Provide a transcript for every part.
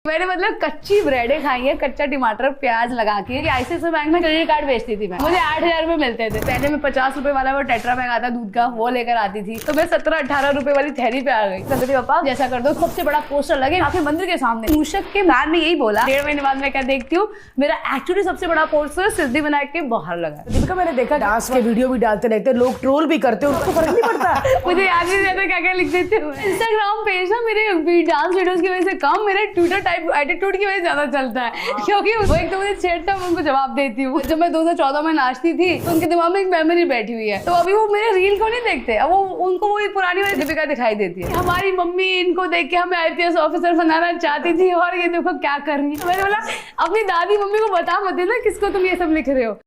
मैंने मतलब कच्ची ब्रेडें खाई है, कच्चा टमाटर प्याज लगा के। आईसीआईसीआई बैंक में क्रेडिट कार्ड बेचती थी मैं, मुझे 8,000 रुपए मिलते थे। पहले मैं 50 रुपए वाला वो टेट्रा पैक आता दूध का, वो लेकर आती थी। तो मैं 17-18 रुपए वाली थैली पे आ गई। कहते पापा जैसा कर दो, सबसे बड़ा पोस्टर लगे आपके मंदिर के सामने। मूषक के मैन ने यही बोला। 1.5 महीने बाद मैं क्या देखती हूँ, मेरा एक्चुअली सबसे बड़ा पोस्टर सिद्धिविनायक के बाहर लगा। दीपिका मैंने देखा डांस के वीडियो भी डालते रहते, लोग ट्रोल भी करते, उनको फर्क नहीं पड़ता। मुझे याद नहीं रहता क्या क्या लिख देती हूँ। इंस्टाग्राम पेज ना मेरे डांस वीडियोस की वजह से कम, मेरे ट्विटर टाइप एटीट्यूड की वजह से ज्यादा चलता है, क्योंकि वो एक तो मुझे छेड़ता है, उनको जवाब देती हूँ। जब मैं 2014 में नाचती थी तो उनके दिमाग में एक मेमोरी बैठी हुई है, तो अभी वो मेरे रील को नहीं देखते, अब वो उनको वो पुरानी वाली दीपिका दिखाई देती है। हमारी मम्मी इनको देख के हमें IPS ऑफिसर बनाना चाहती थी और ये देखो क्या कर रही है। मैंने बोला अपनी दादी मम्मी को बता मत देना किसको तुम ये सब लिख रहे हो।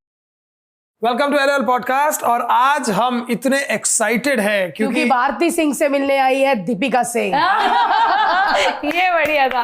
Welcome to LOL podcast. और आज हम इतने एक्साइटेड हैं क्योंकि भारती सिंह से मिलने आई है दीपिका सिंह। ये बढ़िया था।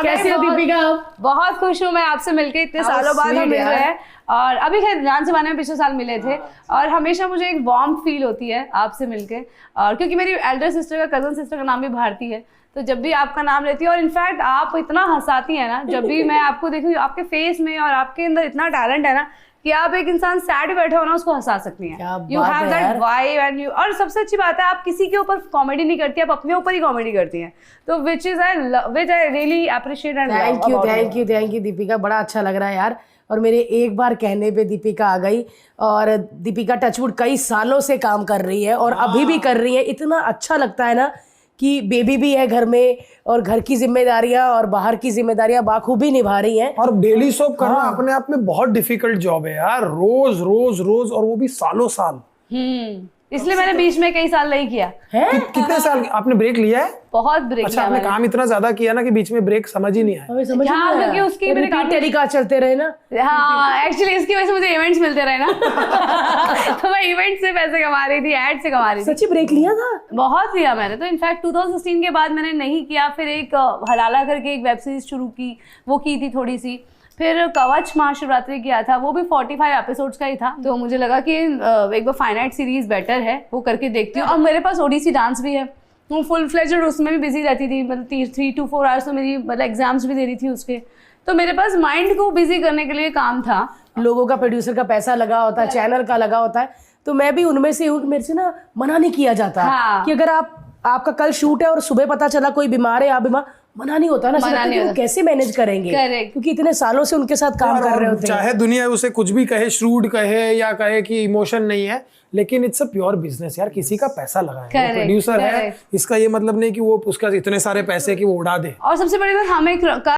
कैसी हो दीपिका? बहुत खुश हूँ मैं आपसे मिलके, इतने सालों बाद हम मिल रहे हैं। और अभी खैर जान जमाने में पिछले साल मिले थे, और हमेशा मुझे एक वार्म फील होती है आपसे मिलके। और क्योंकि मेरी एल्डर सिस्टर का, कजन सिस्टर का नाम भी भारती है, तो जब भी आपका नाम लेती है, और इनफैक्ट आप इतना हंसाती है ना, जब भी मैं आपको देखूँ आपके फेस में और आपके अंदर इतना टैलेंट है ना कि आप एक इंसान सैड बैठे हो ना उसको हंसा सकती हैं। You have that vibe and you. और सबसे अच्छी बात है आप किसी के ऊपर कॉमेडी नहीं करती, आप अपने ऊपर ही कॉमेडी करती हैं, तो which I really appreciate and thank you Deepika, बड़ा अच्छा लग रहा है यार। और मेरे एक बार कहने पे दीपिका आ गई, और दीपिका टचवुड कई सालों से काम कर रही है और अभी भी कर रही है। इतना अच्छा लगता है ना कि बेबी भी है घर में, और घर की जिम्मेदारियां और बाहर की जिम्मेदारियां बाखूबी निभा रही हैं। और डेली सोप करना अपने आप में बहुत डिफिकल्ट जॉब है यार, रोज रोज रोज, और वो भी सालों साल। इसलिए मैंने बीच में कई साल नहीं किया है। कितने साल आपने ब्रेक लिया है? बहुत ब्रेक। अच्छा, आपने काम इतना ज्यादा किया ना कि बीच में ब्रेक समझ ही नहीं आया। क्योंकि उसकी मेरे टेलीकास्ट चलते रहे ना। हाँ, एक्चुअली इसकी वजह से मुझे इवेंट्स मिलते रहे ना। तो मैं इवेंट से पैसे कमा रही थी, एड से कमा रही थी। सच्ची ब्रेक लिया था? बहुत लिया मैंने तो। इनफैक्ट 2016 के बाद मैंने नहीं किया। फिर एक हलाला करके एक वेब सीरीज शुरू की, वो की थी थोड़ी सी। फिर कवच महाशिवरात्रि किया था, वो भी 45 एपिसोड्स का ही था। तो मुझे लगा कि एक बार फाइनाइट सीरीज बेटर है, वो करके देखती हूँ। और मेरे पास ओडिसी डांस भी है, वो फुल फ्लेज्ड उसमें भी बिजी रहती थी। मतलब 3 to 4 आवर्स तो मेरी मतलब एग्जाम्स भी दे रही थी उसके। तो मेरे पास माइंड को बिजी करने के लिए काम था। लोगों का, प्रोड्यूसर का पैसा लगा होता है, चैनल का लगा होता है, तो मैं भी उनमें से हूँ कि मेरे से ना मना नहीं किया जाता। हाँ। कि अगर आपका कल शूट है और सुबह पता चला कोई बीमार है, आप बीमार, मना नहीं होता ना। वो कैसे मैनेज करेंगे? क्योंकि इतने सालों से उनके साथ काम कर रहे होते हैं। चाहे दुनिया उसे कुछ भी कहे, श्रूड कहे या कहे कि इमोशन नहीं है, लेकिन इट्स अ प्योर बिजनेस यार। किसी का पैसा लगा है, प्रोड्यूसर है, इसका ये मतलब नहीं कि वो उसका इतने सारे पैसे कि वो उड़ा दे। और सबसे बड़ी बात, हमें